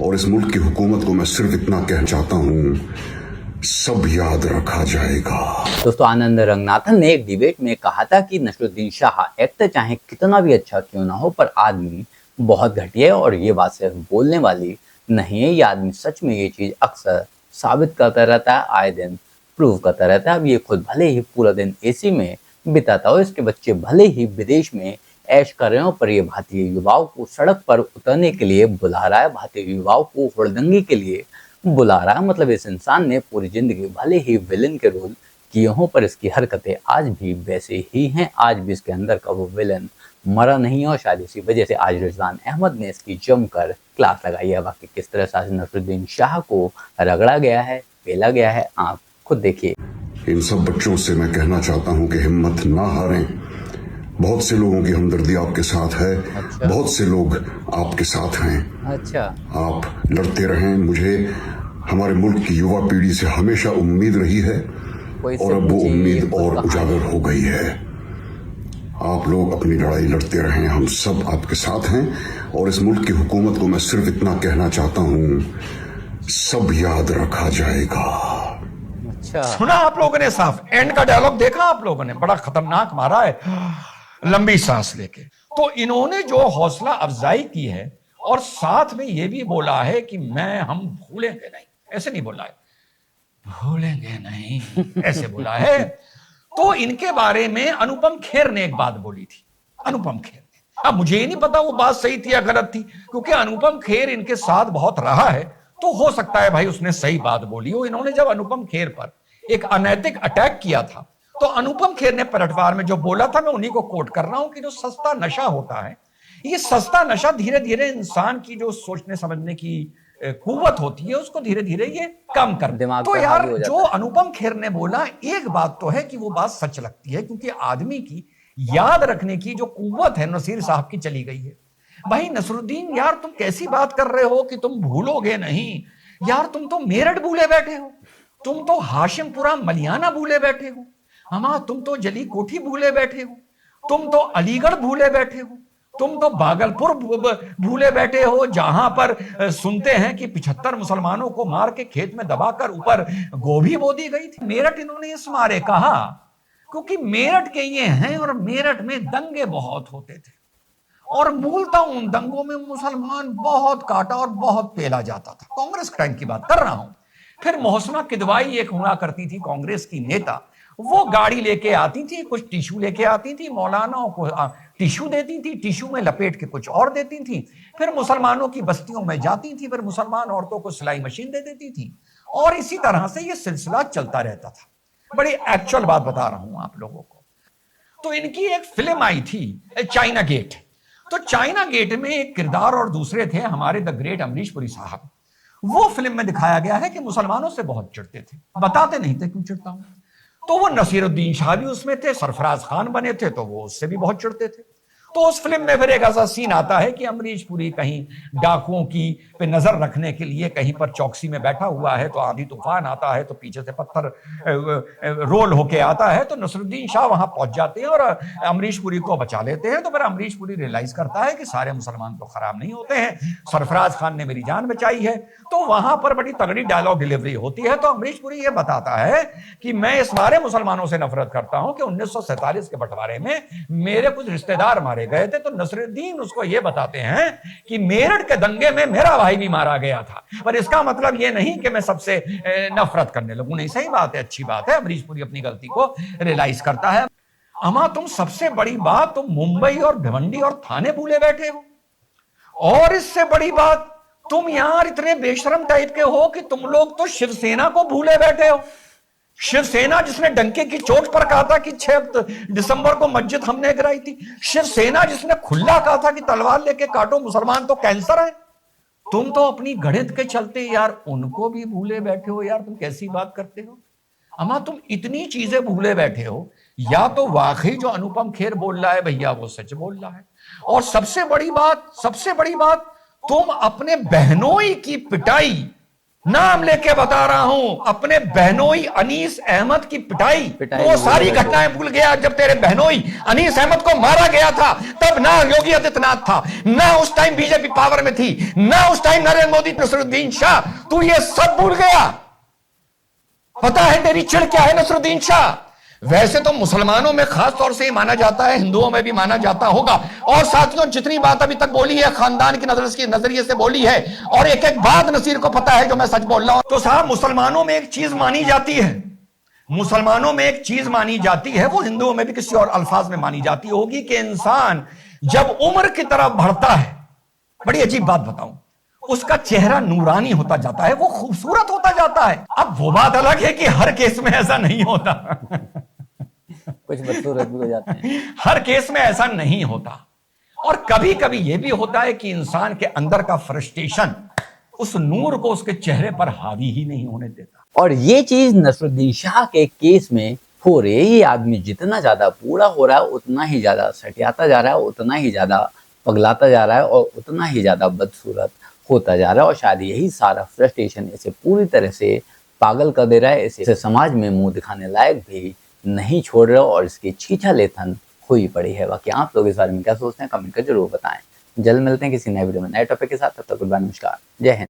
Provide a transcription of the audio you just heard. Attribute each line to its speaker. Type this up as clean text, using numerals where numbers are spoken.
Speaker 1: और इस मुल्क की हुकूमत को मैं सिर्फ इतना कहना चाहता हूँ, सब याद रखा जाएगा।
Speaker 2: दोस्तों, आनंद रंगनाथन ने एक डिबेट में कहा था कि नसरुद्दीन शाह एक्टर चाहे कितना भी अच्छा क्यों ना हो, पर आदमी बहुत घटिया है। और ये बात सिर्फ बोलने वाली नहीं है, ये आदमी सच में ये चीज अक्सर साबित करता रहता है, आए दिन प्रूव करता रहता है। अब ये खुद भले ही पूरा दिन एसी में बिताता हो, इसके बच्चे भले ही विदेश में ऐश कर रहे हो, पर ये भारतीय युवाओं को सड़क पर उतरने के लिए बुला रहा है, भारतीय युवाओं को हुड़दंगी के लिए बुला रहा है। मतलब इस इंसान ने पूरी जिंदगी भले ही विलेन के रोल किए हों, पर इसकी हरकतें आज भी वैसे ही हैं। आज भी इसके अंदर का वो विलेन मरा नहीं है, और शायद इसी वजह से आज रिजवान अहमद ने इसकी जमकर क्लास लगाई है। बाकी किस तरह से नसरुद्दीन शाह को रगड़ा गया है, पेला गया है, आप खुद देखिए।
Speaker 1: इन सब बच्चों से मैं कहना चाहता हूँ कि हिम्मत ना हारें। बहुत से लोगों की हमदर्दी आपके साथ है। अच्छा। बहुत से लोग आपके साथ हैं।
Speaker 2: अच्छा।
Speaker 1: आप लड़ते रहें। मुझे हमारे मुल्क की युवा पीढ़ी से हमेशा उम्मीद रही है, और अब वो उम्मीद और उजागर हो गई है। आप लोग अपनी लड़ाई लड़ते रहें, हम सब आपके साथ हैं। और इस मुल्क की हुकूमत को मैं सिर्फ इतना कहना चाहता हूँ, सब याद रखा जाएगा।
Speaker 2: अच्छा।
Speaker 3: सुना आप लोगों ने? साफ एंड का डायलॉग देखा आप लोगों ने? बड़ा खतरनाक मारा है, लंबी सांस लेके। तो इन्होंने जो हौसला अफजाई की है, और साथ में ये भी बोला है कि हम भूलेंगे नहीं, ऐसे नहीं बोला है, भूलेंगे नहीं ऐसे बोला है। तो इनके बारे में अनुपम खेर ने एक बात बोली थी। अनुपम खेर ने, अब मुझे नहीं पता वो बात सही थी या गलत थी, क्योंकि अनुपम खेर इनके साथ बहुत रहा है, तो हो सकता है भाई उसने सही बात बोली हो। इन्होंने जब अनुपम खेर पर एक अनैतिक अटैक किया था, तो अनुपम खेर ने पलटवार में जो बोला था, मैं उन्हीं को कोट कर रहा हूं कि जो सस्ता नशा होता है, ये सस्ता नशा धीरे धीरे इंसान की जो सोचने समझने की कुव्वत होती है, उसको धीरे धीरे ये कम कर दिमाग। तो यार जो अनुपम खेर ने बोला, एक बात तो है कि वो बात सच लगती है, क्योंकि आदमी की याद रखने की जो कुव्वत है नसीर साहब की चली गई है। भाई नसरुद्दीन, यार तुम कैसी बात कर रहे हो कि तुम भूलोगे नहीं? यार तुम तो मेरठ भूले बैठे हो, तुम तो हाशिमपुरा मलियाना भूले बैठे हो, तुम तो जली कोठी भूले बैठे हो, तुम तो अलीगढ़ भूले बैठे हो, तुम तो भागलपुर भूले बैठे हो, जहां पर सुनते हैं कि 75 मुसलमानों को मार के खेत में दबाकर ऊपर गोभी बो दी गई थी। मेरठ इन्होंने इस मारे कहा क्योंकि मेरठ के ये हैं, और मेरठ में दंगे बहुत होते थे, और मूलतः उन दंगों में मुसलमान बहुत काटा और बहुत पेला जाता था। कांग्रेस टाइम की बात कर रहा हूं। फिर मोहसिना किदवाई एक हुआ करती थी कांग्रेस की नेता, वो गाड़ी लेके आती थी, कुछ टिश्यू लेके आती थी, मौलानाओं को टिश्यू देती थी, टिश्यू में लपेट के कुछ और देती थी, फिर मुसलमानों की बस्तियों में जाती थी, फिर मुसलमान औरतों को सिलाई मशीन दे देती थी, और इसी तरह से ये सिलसिला चलता रहता था। बड़ी एक्चुअल बात बता रहा हूं आप लोगों को। तो इनकी एक फिल्म आई थी चाइना गेट। तो चाइना गेट में एक किरदार और दूसरे थे हमारे द ग्रेट अमरीश पुरी साहब। वो फिल्म में दिखाया गया है कि मुसलमानों से बहुत चिढ़ते थे, बताते नहीं थे क्यों चिढ़ता हूं। तो वो नसीरुद्दीन शाह भी उसमें थे, सरफराज खान बने थे, तो वो उससे भी बहुत चिढ़ते थे। तो उस फिल्म में फिर एक ऐसा सीन आता है कि अमरीश पुरी कहीं डाकुओं की पे नजर रखने के लिए कहीं पर चौकसी में बैठा हुआ है, तो आंधी तूफान आता है, तो पीछे से पत्थर रोल होके आता है, तो नसरुद्दीन शाह वहां पहुंच जाते हैं और अमरीश पुरी को बचा लेते हैं। तो फिर अमरीश पुरी रियलाइज करता है कि सारे मुसलमान तो खराब नहीं होते हैं, सरफराज खान ने मेरी जान बचाई है। तो वहां पर बड़ी तगड़ी डायलॉग डिलीवरी होती है। तो अमरीश पुरी ये बताता है कि मैं इस सारे मुसलमानों से नफरत करता हूं कि 1947 के बंटवारे में मेरे कुछ रिश्तेदार मारे गए थे। तो नसरुद्दीन उसको ये बताते हैं कि मेरठ के दंगे में मेरा भाई भी मारा गया था, पर इसका मतलब ये नहीं कि मैं सबसे नफरत करने लगूं। नहीं, सही बात है, अच्छी बात है, अमरीश पुरी अपनी गलती को रियलाइज करता है। अमा तुम सबसे बड़ी बात, तुम मुंबई और भिवंडी और थाने भूले बैठे हो, और इससे बड़ी बात तुम यार इतने बेशरम टाइप के हो कि तुम लोग तो शिवसेना को भूले बैठे हो। शिवसेना जिसने डंके की चोट पर कहा था कि 6 दिसंबर को मस्जिद हमने गिराई थी, शिवसेना जिसने खुला कहा था कि तलवार लेके काटो मुसलमान तो कैंसर है, तुम तो अपनी गणित के चलते यार उनको भी भूले बैठे हो। यार तुम कैसी बात करते हो अमा, तुम इतनी चीजें भूले बैठे हो। या तो वाकई जो अनुपम खेर बोल रहा है भैया वो सच बोल रहा है, और सबसे बड़ी बात तुम अपने बहनोई की पिटाई नाम लेके बता रहा हूं, अपने बहनोई अनीस अहमद की पिटाई वो सारी घटनाएं भूल गया। जब तेरे बहनोई अनीस अहमद को मारा गया था तब ना योगी आदित्यनाथ था, ना उस टाइम बीजेपी पावर में थी, ना उस टाइम नरेंद्र मोदी, नसरुद्दीन शाह। तू ये सब भूल गया। पता है तेरी चिढ़ क्या है नसरुद्दीन शाह? वैसे तो मुसलमानों में खास तौर से माना जाता है, हिंदुओं में भी माना जाता होगा। और साथियों, जितनी बात अभी तक बोली है खानदान की नजरिए से बोली है, और एक एक बात नसीर को पता है जो मैं सच बोल रहा हूं। तो साहब, मुसलमानों में एक चीज मानी जाती है, मुसलमानों में एक चीज मानी जाती है, वो हिंदुओं में भी किसी और अल्फाज में मानी जाती होगी कि इंसान जब उम्र की तरफ बढ़ता है, बड़ी अजीब बात बताऊं, उसका चेहरा नूरानी होता जाता है, वो खूबसूरत होता जाता है। अब वो बात अलग है कि हर केस में ऐसा नहीं होता।
Speaker 2: कुछ बदसूरत भी हो जाते हैं,
Speaker 3: हर केस में ऐसा नहीं होता। और कभी कभी यह भी होता है कि इंसान के अंदर का फ्रस्ट्रेशन उस नूर को उसके चेहरे पर हावी ही नहीं होने देता।
Speaker 2: और ये चीज नसरुद्दीन शाह के केस में हो रही है। ये आदमी जितना ज्यादा बूढ़ा हो रहा है उतना ही ज्यादा सटियाता जा रहा है, उतना ही ज्यादा पगलाता जा रहा है और उतना ही ज्यादा बदसूरत होता जा रहा है। और शायद यही सारा फ्रस्ट्रेशन इसे पूरी तरह से पागल कर दे रहा है, इसे समाज में मुंह दिखाने लायक भी नहीं छोड़ रहा और इसकी छीछा लेथन हुई पड़ी है। बाकी आप लोग इस बारे में क्या सोचते हैं, कमेंट कर जरूर बताएं। जल्द मिलते हैं किसी नए वीडियो में नए टॉपिक के साथ। तब तक गुड बाय, नमस्कार, जय हिंद।